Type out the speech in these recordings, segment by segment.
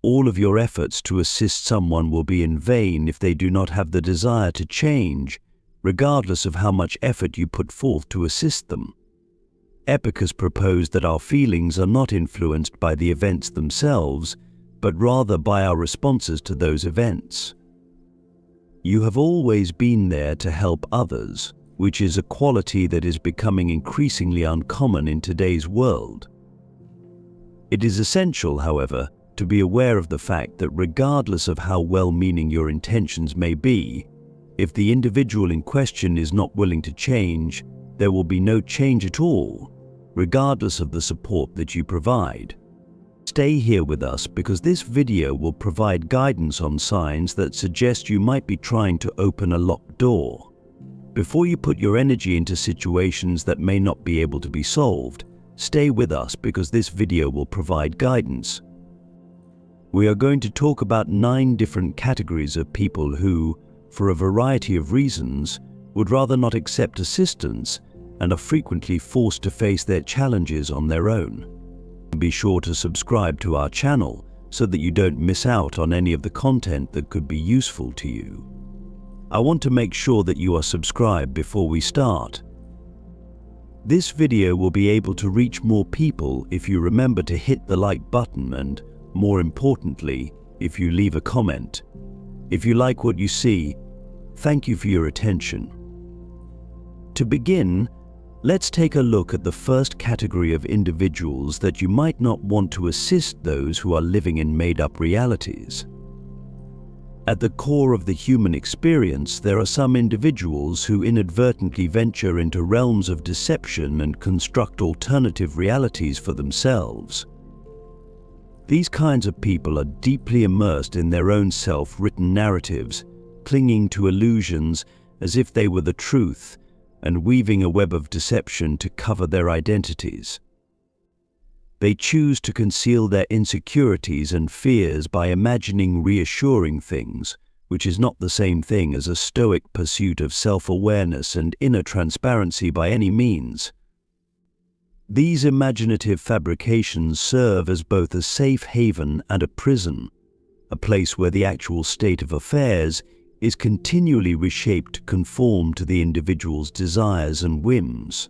all of your efforts to assist someone will be in vain if they do not have the desire to change, regardless of how much effort you put forth to assist them. Epicurus proposed that our feelings are not influenced by the events themselves, but rather by our responses to those events. You have always been there to help others, which is a quality that is becoming increasingly uncommon in today's world. It is essential, however, to be aware of the fact that regardless of how well-meaning your intentions may be, if the individual in question is not willing to change, there will be no change at all, regardless of the support that you provide. Stay here with us because this video will provide guidance on signs that suggest you might be trying to open a locked door. Before you put your energy into situations that may not be able to be solved, stay with us because this video will provide guidance. We are going to talk about 9 different categories of people who, for a variety of reasons, would rather not accept assistance and are frequently forced to face their challenges on their own. Be sure to subscribe to our channel so that you don't miss out on any of the content that could be useful to you. I want to make sure that you are subscribed before we start. This video will be able to reach more people if you remember to hit the like button and, more importantly, if you leave a comment. If you like what you see, thank you for your attention. To begin, let's take a look at the first category of individuals that you might not want to assist those who are living in made-up realities. At the core of the human experience, there are some individuals who inadvertently venture into realms of deception and construct alternative realities for themselves. These kinds of people are deeply immersed in their own self-written narratives, clinging to illusions as if they were the truth, and weaving a web of deception to cover their identities. They choose to conceal their insecurities and fears by imagining reassuring things, which is not the same thing as a stoic pursuit of self-awareness and inner transparency by any means. These imaginative fabrications serve as both a safe haven and a prison, a place where the actual state of affairs is continually reshaped to conform to the individual's desires and whims.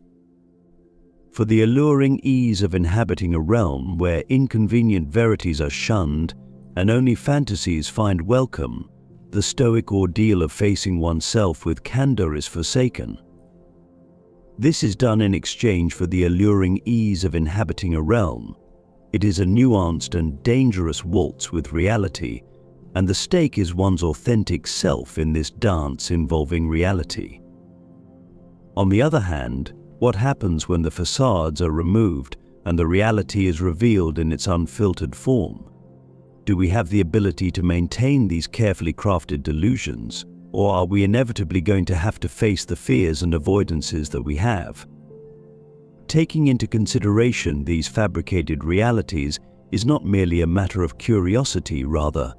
For the alluring ease of inhabiting a realm where inconvenient verities are shunned and only fantasies find welcome, the stoic ordeal of facing oneself with candor is forsaken. This is done in exchange for the alluring ease of inhabiting a realm. It is a nuanced and dangerous waltz with reality, and the stake is one's authentic self in this dance involving reality. On the other hand, what happens when the facades are removed and the reality is revealed in its unfiltered form? Do we have the ability to maintain these carefully crafted delusions, or are we inevitably going to have to face the fears and avoidances that we have? Taking into consideration these fabricated realities is not merely a matter of curiosity, rather,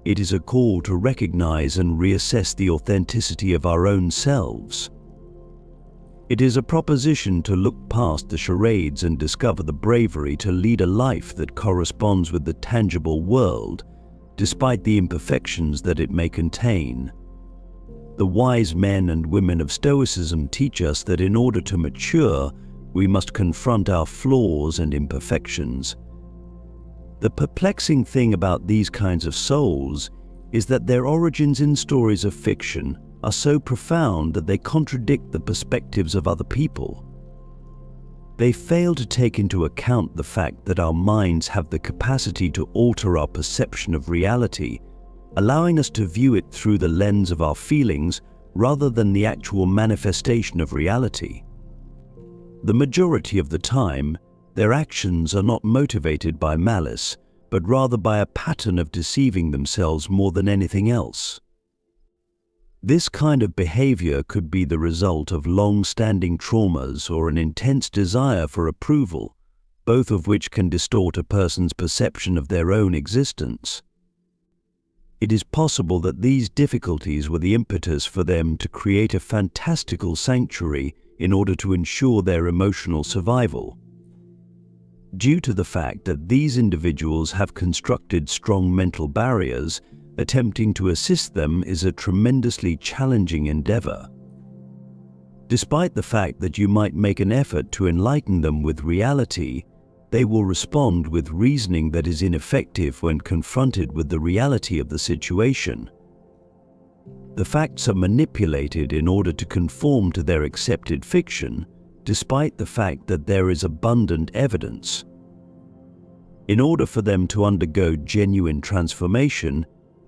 it is a call to recognize and reassess the authenticity of our own selves. It is a proposition to look past the charades and discover the bravery to lead a life that corresponds with the tangible world, despite the imperfections that it may contain. The wise men and women of Stoicism teach us that in order to mature, we must confront our flaws and imperfections. The perplexing thing about these kinds of souls is that their origins in stories of fiction are so profound that they contradict the perspectives of other people. They fail to take into account the fact that our minds have the capacity to alter our perception of reality, allowing us to view it through the lens of our feelings rather than the actual manifestation of reality. The majority of the time, their actions are not motivated by malice, but rather by a pattern of deceiving themselves more than anything else. This kind of behavior could be the result of long-standing traumas or an intense desire for approval, both of which can distort a person's perception of their own existence. It is possible that these difficulties were the impetus for them to create a fantastical sanctuary in order to ensure their emotional survival. Due to the fact that these individuals have constructed strong mental barriers, attempting to assist them is a tremendously challenging endeavor. Despite the fact that you might make an effort to enlighten them with reality, they will respond with reasoning that is ineffective when confronted with the reality of the situation. The facts are manipulated in order to conform to their accepted fiction, despite the fact that there is abundant evidence. In order for them to undergo genuine transformation,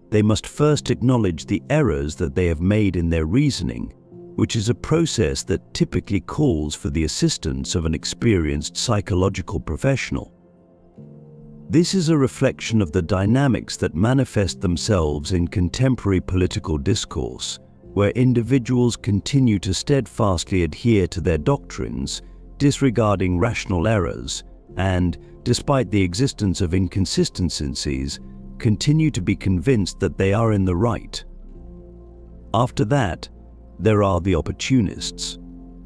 they must first acknowledge the errors that they have made in their reasoning, which is a process that typically calls for the assistance of an experienced psychological professional. This is a reflection of the dynamics that manifest themselves in contemporary political discourse, where individuals continue to steadfastly adhere to their doctrines, disregarding rational errors, and, despite the existence of inconsistencies, continue to be convinced that they are in the right. After that, there are the opportunists.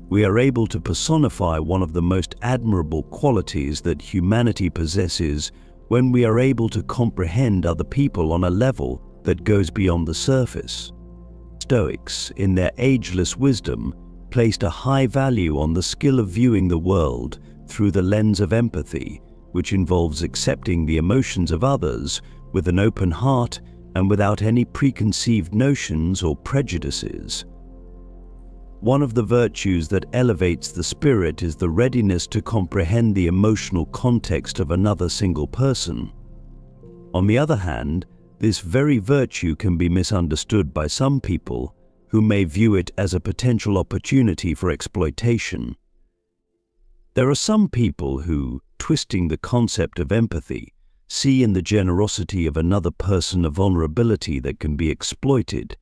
We are able to personify one of the most admirable qualities that humanity possesses when we are able to comprehend other people on a level that goes beyond the surface. Stoics, in their ageless wisdom, placed a high value on the skill of viewing the world through the lens of empathy, which involves accepting the emotions of others with an open heart and without any preconceived notions or prejudices. One of the virtues that elevates the spirit is the readiness to comprehend the emotional context of another single person. On the other hand, this very virtue can be misunderstood by some people who may view it as a potential opportunity for exploitation. There are some people who, twisting the concept of empathy, see in the generosity of another person a vulnerability that can be exploited,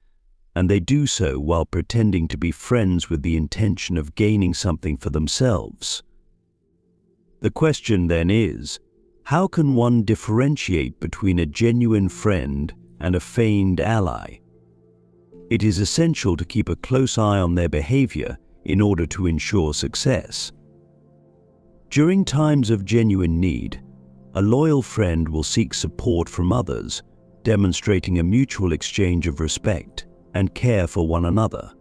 and they do so while pretending to be friends with the intention of gaining something for themselves. The question then is, how can one differentiate between a genuine friend and a feigned ally? It is essential to keep a close eye on their behavior in order to ensure success. During times of genuine need, a loyal friend will seek support from others, demonstrating a mutual exchange of respect and care for one another.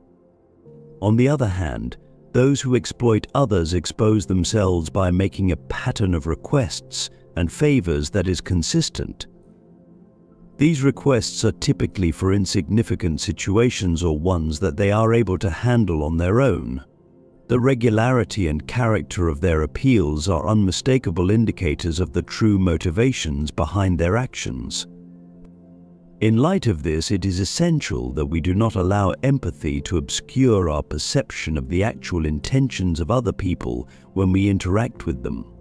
On the other hand, those who exploit others expose themselves by making a pattern of requests and favors that is consistent. These requests are typically for insignificant situations or ones that they are able to handle on their own. The regularity and character of their appeals are unmistakable indicators of the true motivations behind their actions. In light of this, it is essential that we do not allow empathy to obscure our perception of the actual intentions of other people when we interact with them.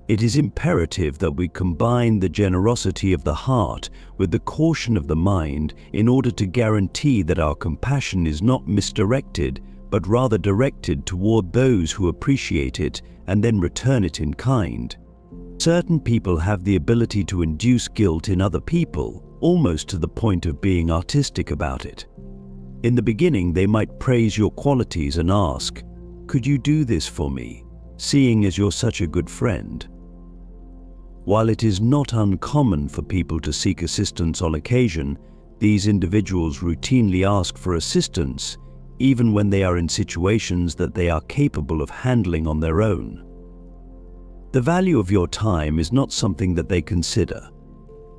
It is imperative that we combine the generosity of the heart with the caution of the mind in order to guarantee that our compassion is not misdirected, but rather directed toward those who appreciate it and then return it in kind. Certain people have the ability to induce guilt in other people, almost to the point of being artistic about it. In the beginning, they might praise your qualities and ask, "Could you do this for me, seeing as you're such a good friend?" While it is not uncommon for people to seek assistance on occasion, these individuals routinely ask for assistance, even when they are in situations that they are capable of handling on their own. The value of your time is not something that they consider.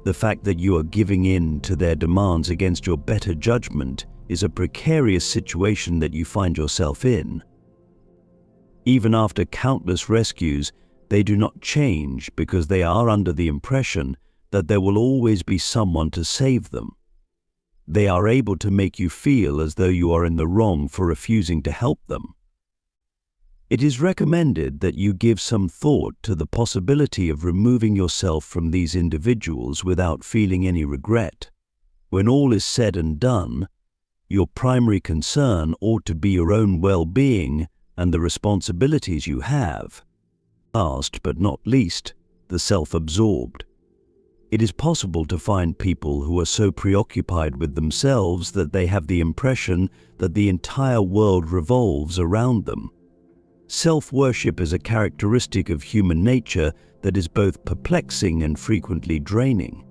The fact that you are giving in to their demands against your better judgment is a precarious situation that you find yourself in. Even after countless rescues, they do not change because they are under the impression that there will always be someone to save them. They are able to make you feel as though you are in the wrong for refusing to help them. It is recommended that you give some thought to the possibility of removing yourself from these individuals without feeling any regret. When all is said and done, your primary concern ought to be your own well-being and the responsibilities you have. Last but not least, the self-absorbed. It is possible to find people who are so preoccupied with themselves that they have the impression that the entire world revolves around them. Self-worship is a characteristic of human nature that is both perplexing and frequently draining.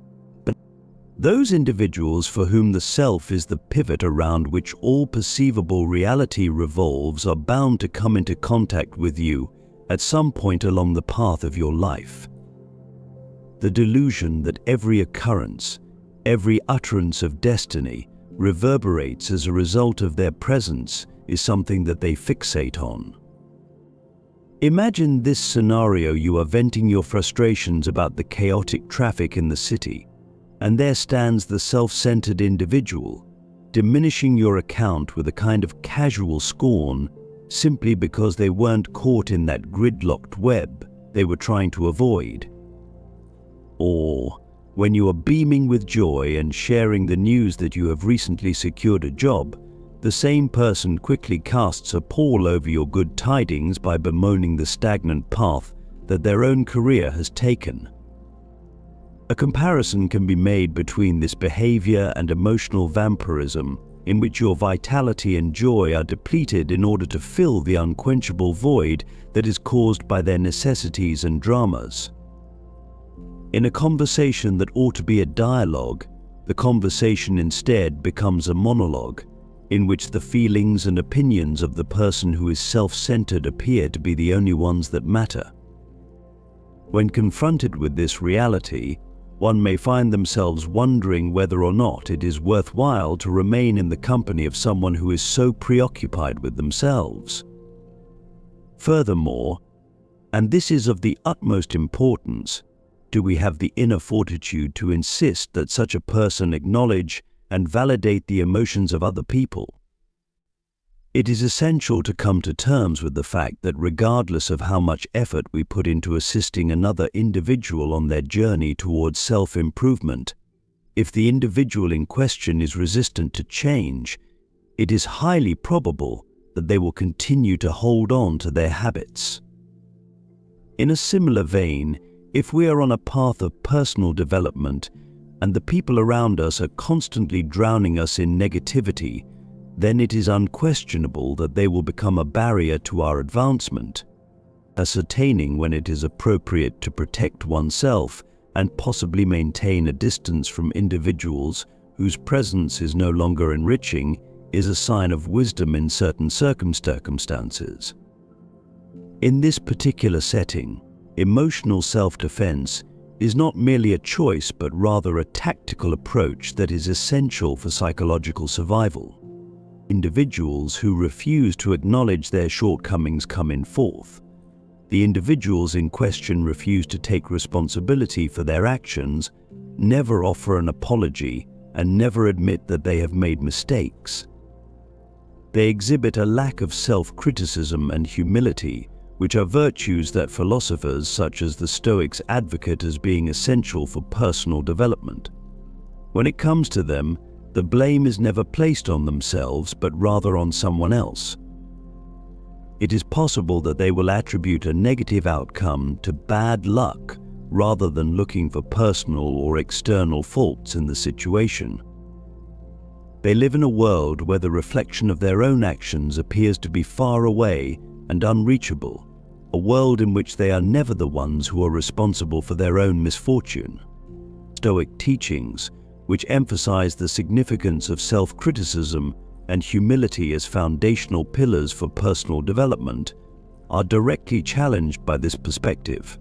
But those individuals for whom the self is the pivot around which all perceivable reality revolves are bound to come into contact with you at some point along the path of your life. The delusion that every occurrence, every utterance of destiny reverberates as a result of their presence is something that they fixate on. Imagine this scenario: you are venting your frustrations about the chaotic traffic in the city, and there stands the self-centered individual, diminishing your account with a kind of casual scorn simply because they weren't caught in that gridlocked web they were trying to avoid. Or when you are beaming with joy and sharing the news that you have recently secured a job, the same person quickly casts a pall over your good tidings by bemoaning the stagnant path that their own career has taken. A comparison can be made between this behavior and emotional vampirism, in which your vitality and joy are depleted in order to fill the unquenchable void that is caused by their necessities and dramas. In a conversation that ought to be a dialogue, the conversation instead becomes a monologue, in which the feelings and opinions of the person who is self-centered appear to be the only ones that matter. When confronted with this reality, one may find themselves wondering whether or not it is worthwhile to remain in the company of someone who is so preoccupied with themselves. Furthermore, and this is of the utmost importance, do we have the inner fortitude to insist that such a person acknowledge and validate the emotions of other people? It is essential to come to terms with the fact that regardless of how much effort we put into assisting another individual on their journey towards self-improvement, if the individual in question is resistant to change, it is highly probable that they will continue to hold on to their habits. In a similar vein, if we are on a path of personal development and the people around us are constantly drowning us in negativity, then it is unquestionable that they will become a barrier to our advancement. Ascertaining when it is appropriate to protect oneself and possibly maintain a distance from individuals whose presence is no longer enriching is a sign of wisdom in certain circumstances. In this particular setting, emotional self-defense is not merely a choice but rather a tactical approach that is essential for psychological survival. Individuals who refuse to acknowledge their shortcomings come in fourth. The individuals in question refuse to take responsibility for their actions, never offer an apology, and never admit that they have made mistakes. They exhibit a lack of self-criticism and humility, which are virtues that philosophers such as the Stoics advocate as being essential for personal development. When it comes to them, the blame is never placed on themselves but rather on someone else. It is possible that they will attribute a negative outcome to bad luck rather than looking for personal or external faults in the situation. They live in a world where the reflection of their own actions appears to be far away and unreachable, a world in which they are never the ones who are responsible for their own misfortune. Stoic teachings, which emphasize the significance of self-criticism and humility as foundational pillars for personal development, are directly challenged by this perspective.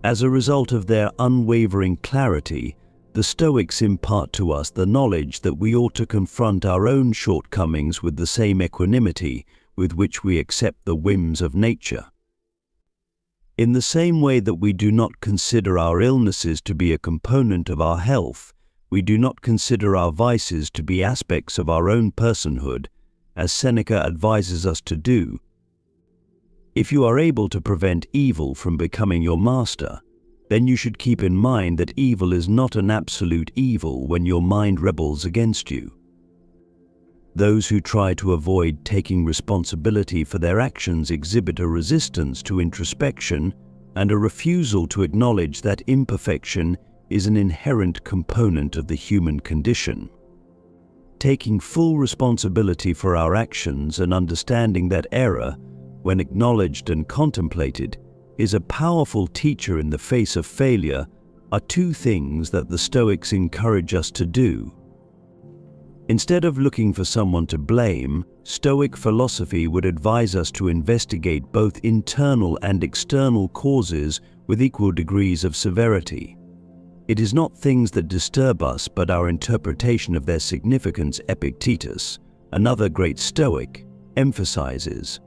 As a result of their unwavering clarity, the Stoics impart to us the knowledge that we ought to confront our own shortcomings with the same equanimity with which we accept the whims of nature. In the same way that we do not consider our illnesses to be a component of our health, we do not consider our vices to be aspects of our own personhood, as Seneca advises us to do. If you are able to prevent evil from becoming your master, then you should keep in mind that evil is not an absolute evil when your mind rebels against you. Those who try to avoid taking responsibility for their actions exhibit a resistance to introspection and a refusal to acknowledge that imperfection is an inherent component of the human condition. Taking full responsibility for our actions and understanding that error, when acknowledged and contemplated, is a powerful teacher in the face of failure, are two things that the Stoics encourage us to do. Instead of looking for someone to blame, Stoic philosophy would advise us to investigate both internal and external causes with equal degrees of severity. It is not things that disturb us, but our interpretation of their significance, Epictetus, another great Stoic, emphasizes.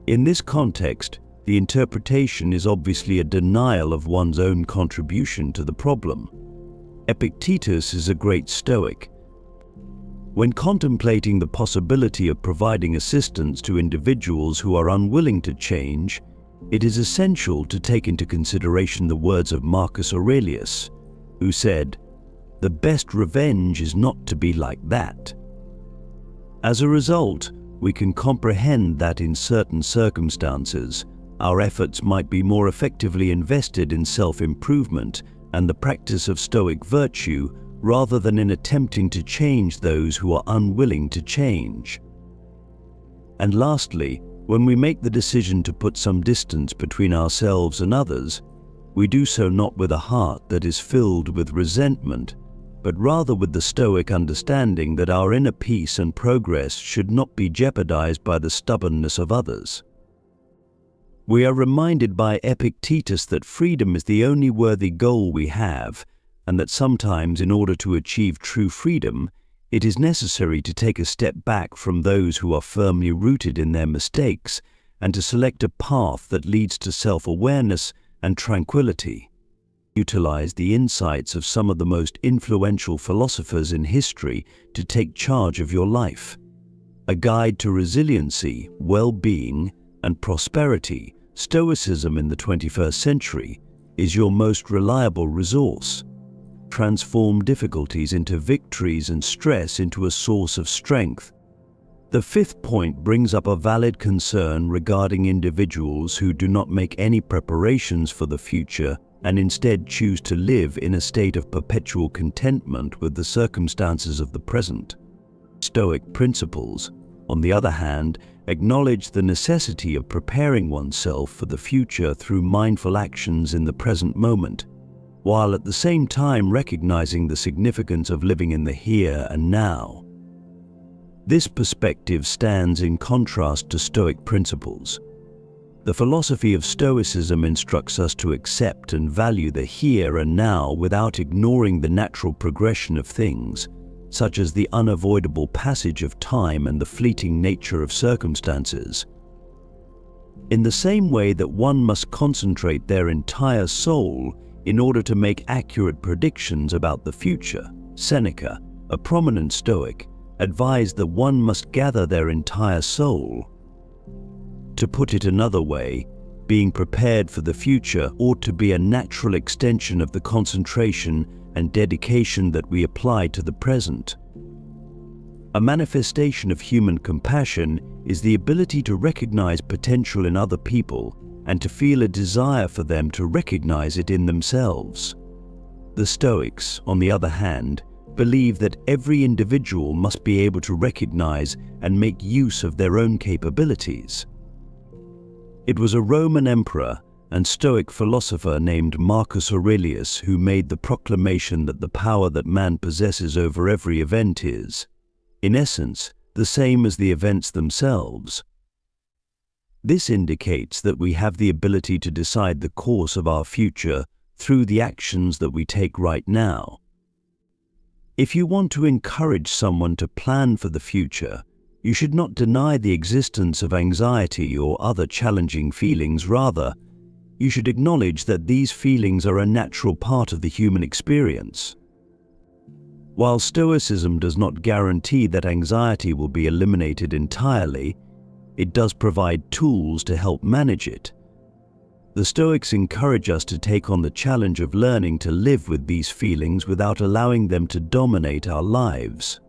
In this context, the interpretation is obviously a denial of one's own contribution to the problem. Epictetus is a great Stoic. When contemplating the possibility of providing assistance to individuals who are unwilling to change, it is essential to take into consideration the words of Marcus Aurelius, who said, "The best revenge is not to be like that." As a result, we can comprehend that in certain circumstances, our efforts might be more effectively invested in self-improvement and the practice of Stoic virtue rather than in attempting to change those who are unwilling to change. And lastly, when we make the decision to put some distance between ourselves and others, we do so not with a heart that is filled with resentment, but rather with the Stoic understanding that our inner peace and progress should not be jeopardized by the stubbornness of others. We are reminded by Epictetus that freedom is the only worthy goal we have, and that sometimes, in order to achieve true freedom, it is necessary to take a step back from those who are firmly rooted in their mistakes and to select a path that leads to self-awareness and tranquility. Utilize the insights of some of the most influential philosophers in history to take charge of your life. A guide to resiliency, well-being, and prosperity, Stoicism in the 21st century, is your most reliable resource. Transform difficulties into victories and stress into a source of strength. The fifth point brings up a valid concern regarding individuals who do not make any preparations for the future and instead choose to live in a state of perpetual contentment with the circumstances of the present. Stoic principles, on the other hand, acknowledge the necessity of preparing oneself for the future through mindful actions in the present moment, while at the same time recognizing the significance of living in the here and now. This perspective stands in contrast to Stoic principles. The philosophy of Stoicism instructs us to accept and value the here and now without ignoring the natural progression of things, such as the unavoidable passage of time and the fleeting nature of circumstances. In the same way that one must concentrate their entire soul in order to make accurate predictions about the future, Seneca, a prominent Stoic, advised that one must gather their entire soul. To put it another way, being prepared for the future ought to be a natural extension of the concentration and dedication that we apply to the present. A manifestation of human compassion is the ability to recognize potential in other people and to feel a desire for them to recognize it in themselves. The Stoics, on the other hand, believe that every individual must be able to recognize and make use of their own capabilities. It was a Roman emperor and Stoic philosopher named Marcus Aurelius who made the proclamation that the power that man possesses over every event is, in essence, the same as the events themselves. This indicates that we have the ability to decide the course of our future through the actions that we take right now. If you want to encourage someone to plan for the future, you should not deny the existence of anxiety or other challenging feelings. Rather, you should acknowledge that these feelings are a natural part of the human experience. While Stoicism does not guarantee that anxiety will be eliminated entirely, it does provide tools to help manage it. The Stoics encourage us to take on the challenge of learning to live with these feelings without allowing them to dominate our lives.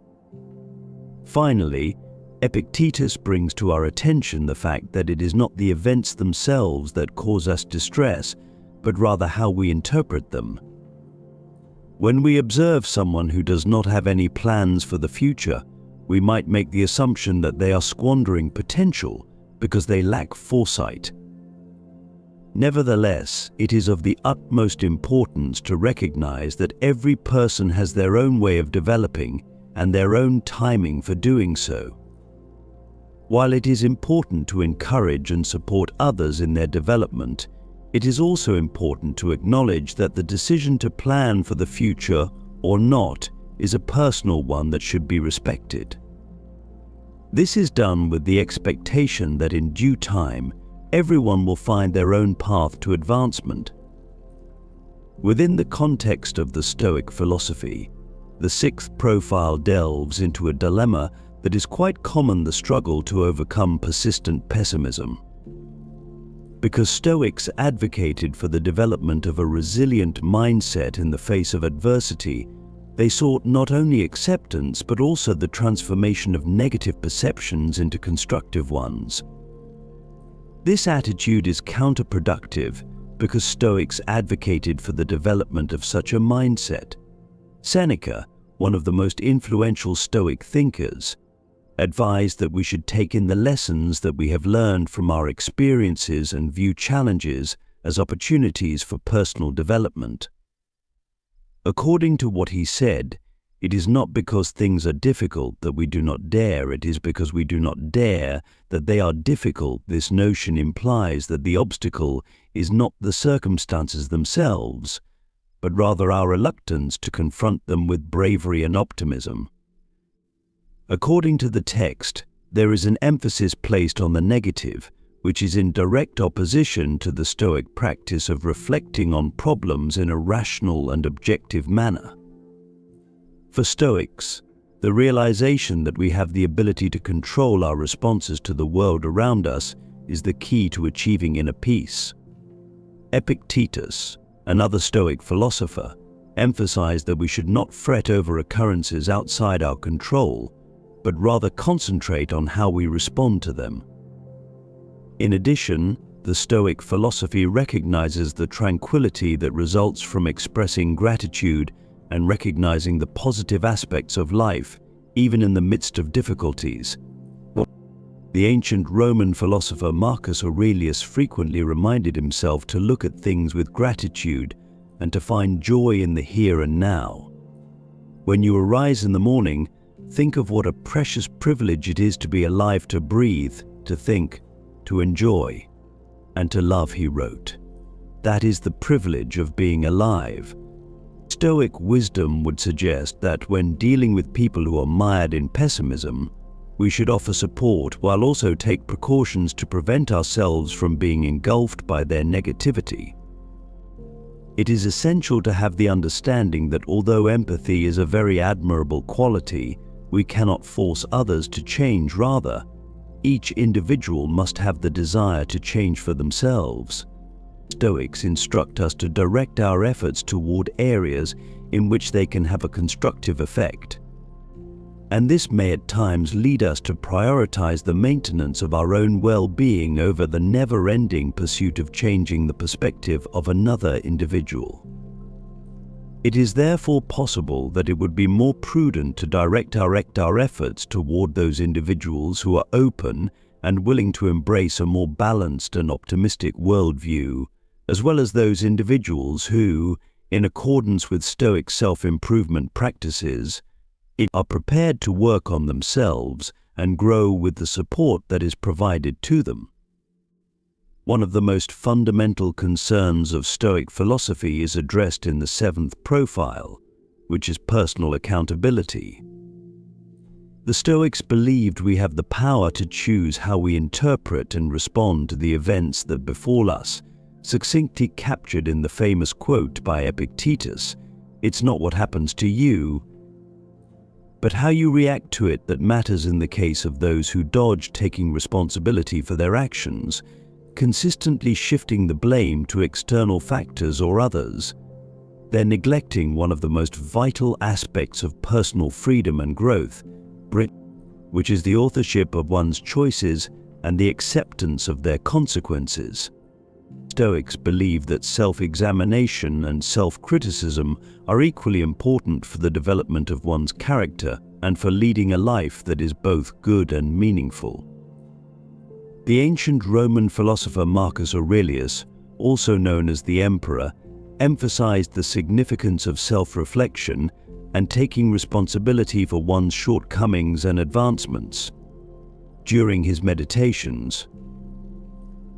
Finally, Epictetus brings to our attention the fact that it is not the events themselves that cause us distress, but rather how we interpret them. When we observe someone who does not have any plans for the future, we might make the assumption that they are squandering potential because they lack foresight. Nevertheless, it is of the utmost importance to recognize that every person has their own way of developing and their own timing for doing so. While it is important to encourage and support others in their development, it is also important to acknowledge that the decision to plan for the future or not is a personal one that should be respected. This is done with the expectation that in due time, everyone will find their own path to advancement. Within the context of the Stoic philosophy, the sixth profile delves into a dilemma that is quite common: the struggle to overcome persistent pessimism. Because Stoics advocated for the development of a resilient mindset in the face of adversity, they sought not only acceptance but also the transformation of negative perceptions into constructive ones. This attitude is counterproductive because Stoics advocated for the development of such a mindset. Seneca, one of the most influential Stoic thinkers, advised that we should take in the lessons that we have learned from our experiences and view challenges as opportunities for personal development. According to what he said, it is not because things are difficult that we do not dare, it is because we do not dare that they are difficult. This notion implies that the obstacle is not the circumstances themselves, but rather our reluctance to confront them with bravery and optimism. According to the text, there is an emphasis placed on the negative, which is in direct opposition to the Stoic practice of reflecting on problems in a rational and objective manner. For Stoics, the realization that we have the ability to control our responses to the world around us is the key to achieving inner peace. Epictetus, another Stoic philosopher, emphasized that we should not fret over occurrences outside our control, but rather concentrate on how we respond to them. In addition, the Stoic philosophy recognizes the tranquility that results from expressing gratitude and recognizing the positive aspects of life, even in the midst of difficulties. The ancient Roman philosopher Marcus Aurelius frequently reminded himself to look at things with gratitude and to find joy in the here and now. When you arise in the morning, think of what a precious privilege it is to be alive, to breathe, to think, to enjoy, and to love, he wrote. That is the privilege of being alive. Stoic wisdom would suggest that when dealing with people who are mired in pessimism, we should offer support while also take precautions to prevent ourselves from being engulfed by their negativity. It is essential to have the understanding that although empathy is a very admirable quality, we cannot force others to change. Rather, each individual must have the desire to change for themselves. Stoics instruct us to direct our efforts toward areas in which they can have a constructive effect. And this may at times lead us to prioritize the maintenance of our own well-being over the never-ending pursuit of changing the perspective of another individual. It is therefore possible that it would be more prudent to direct our efforts toward those individuals who are open and willing to embrace a more balanced and optimistic worldview, as well as those individuals who, in accordance with Stoic self-improvement practices, are prepared to work on themselves and grow with the support that is provided to them. One of the most fundamental concerns of Stoic philosophy is addressed in the seventh profile, which is personal accountability. The Stoics believed we have the power to choose how we interpret and respond to the events that befall us, succinctly captured in the famous quote by Epictetus, "It's not what happens to you, but how you react to it that matters." In the case of those who dodge taking responsibility for their actions, consistently shifting the blame to external factors or others, they're neglecting one of the most vital aspects of personal freedom and growth, which is the authorship of one's choices and the acceptance of their consequences. Stoics believe that self-examination and self-criticism are equally important for the development of one's character and for leading a life that is both good and meaningful. The ancient Roman philosopher Marcus Aurelius, also known as the Emperor, emphasized the significance of self-reflection and taking responsibility for one's shortcomings and advancements. During his meditations,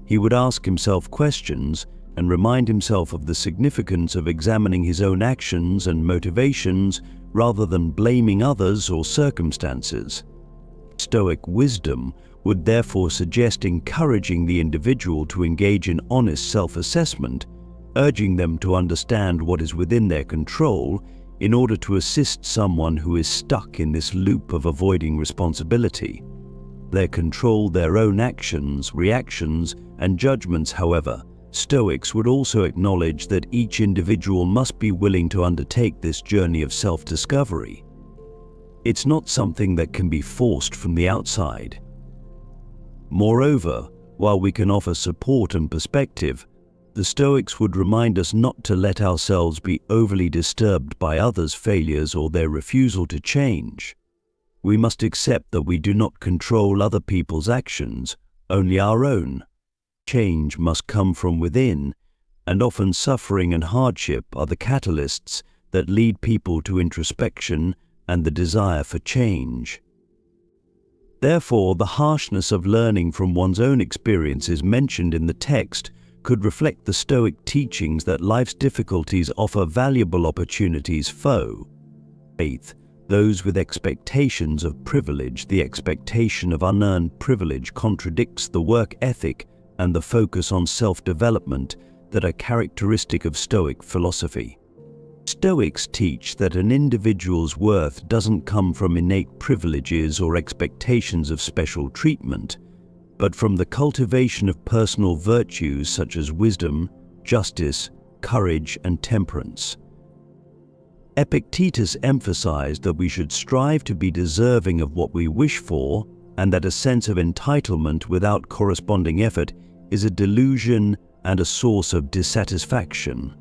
he would ask himself questions and remind himself of the significance of examining his own actions and motivations rather than blaming others or circumstances. Stoic wisdom would therefore suggest encouraging the individual to engage in honest self-assessment, urging them to understand what is within their control in order to assist someone who is stuck in this loop of avoiding responsibility. They control their own actions, reactions, and judgments. However, Stoics would also acknowledge that each individual must be willing to undertake this journey of self-discovery. It's not something that can be forced from the outside. Moreover, while we can offer support and perspective, the Stoics would remind us not to let ourselves be overly disturbed by others' failures or their refusal to change. We must accept that we do not control other people's actions, only our own. Change must come from within, and often suffering and hardship are the catalysts that lead people to introspection and the desire for change. Therefore, the harshness of learning from one's own experiences mentioned in the text could reflect the Stoic teachings that life's difficulties offer valuable opportunities for faith. Those with expectations of privilege, the expectation of unearned privilege contradicts the work ethic and the focus on self-development that are characteristic of Stoic philosophy. Stoics teach that an individual's worth doesn't come from innate privileges or expectations of special treatment, but from the cultivation of personal virtues such as wisdom, justice, courage, and temperance. Epictetus emphasized that we should strive to be deserving of what we wish for, and that a sense of entitlement without corresponding effort is a delusion and a source of dissatisfaction.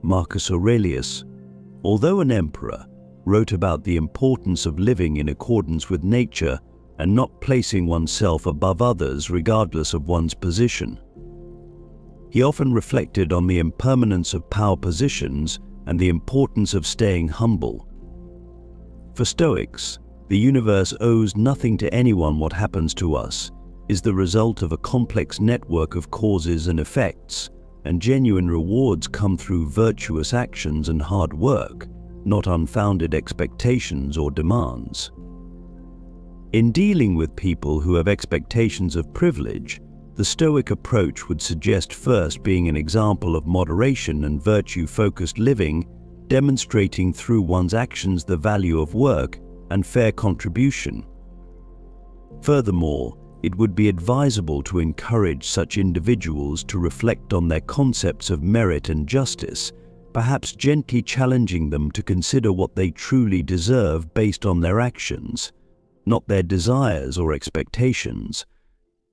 Marcus Aurelius, although an emperor, wrote about the importance of living in accordance with nature and not placing oneself above others regardless of one's position. He often reflected on the impermanence of power positions and the importance of staying humble. For Stoics, the universe owes nothing to anyone. What happens to us is the result of a complex network of causes and effects, and genuine rewards come through virtuous actions and hard work, not unfounded expectations or demands. In dealing with people who have expectations of privilege, the Stoic approach would suggest first being an example of moderation and virtue-focused living, demonstrating through one's actions the value of work and fair contribution. Furthermore, it would be advisable to encourage such individuals to reflect on their concepts of merit and justice, perhaps gently challenging them to consider what they truly deserve based on their actions, not their desires or expectations.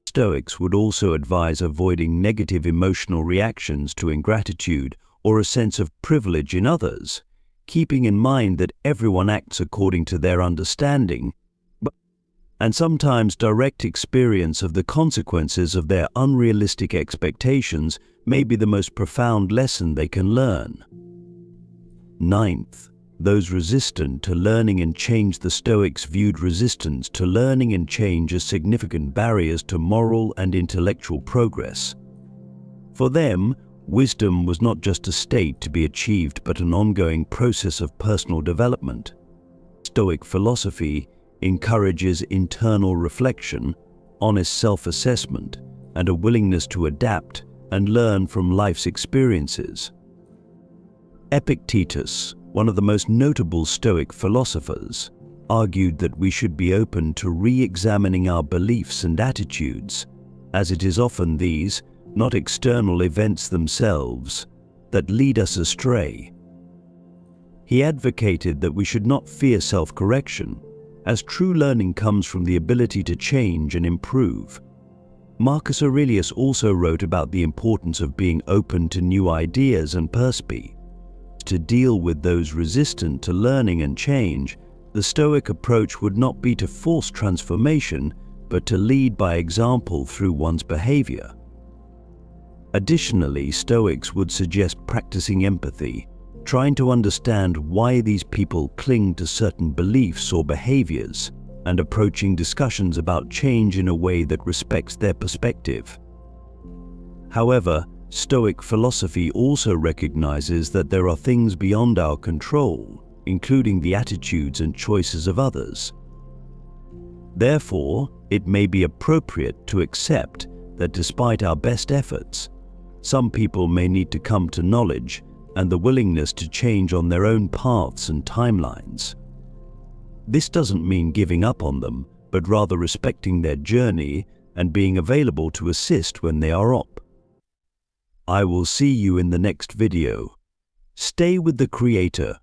Stoics would also advise avoiding negative emotional reactions to ingratitude or a sense of privilege in others, keeping in mind that everyone acts according to their understanding, and sometimes direct experience of the consequences of their unrealistic expectations may be the most profound lesson they can learn. Ninth, those resistant to learning and change. The Stoics viewed resistance to learning and change as significant barriers to moral and intellectual progress. For them, wisdom was not just a state to be achieved but an ongoing process of personal development. Stoic philosophy encourages internal reflection, honest self-assessment, and a willingness to adapt and learn from life's experiences. Epictetus, one of the most notable Stoic philosophers, argued that we should be open to re-examining our beliefs and attitudes, as it is often these, not external events themselves, that lead us astray. He advocated that we should not fear self-correction, as true learning comes from the ability to change and improve. Marcus Aurelius also wrote about the importance of being open to new ideas and perspectives. To deal with those resistant to learning and change, the Stoic approach would not be to force transformation, but to lead by example through one's behavior. Additionally, Stoics would suggest practicing empathy, trying to understand why these people cling to certain beliefs or behaviors, and approaching discussions about change in a way that respects their perspective. However, Stoic philosophy also recognizes that there are things beyond our control, including the attitudes and choices of others. Therefore, it may be appropriate to accept that despite our best efforts, some people may need to come to knowledge and the willingness to change on their own paths and timelines. This doesn't mean giving up on them, but rather respecting their journey and being available to assist when they are up. I will see you in the next video. Stay with the Creator.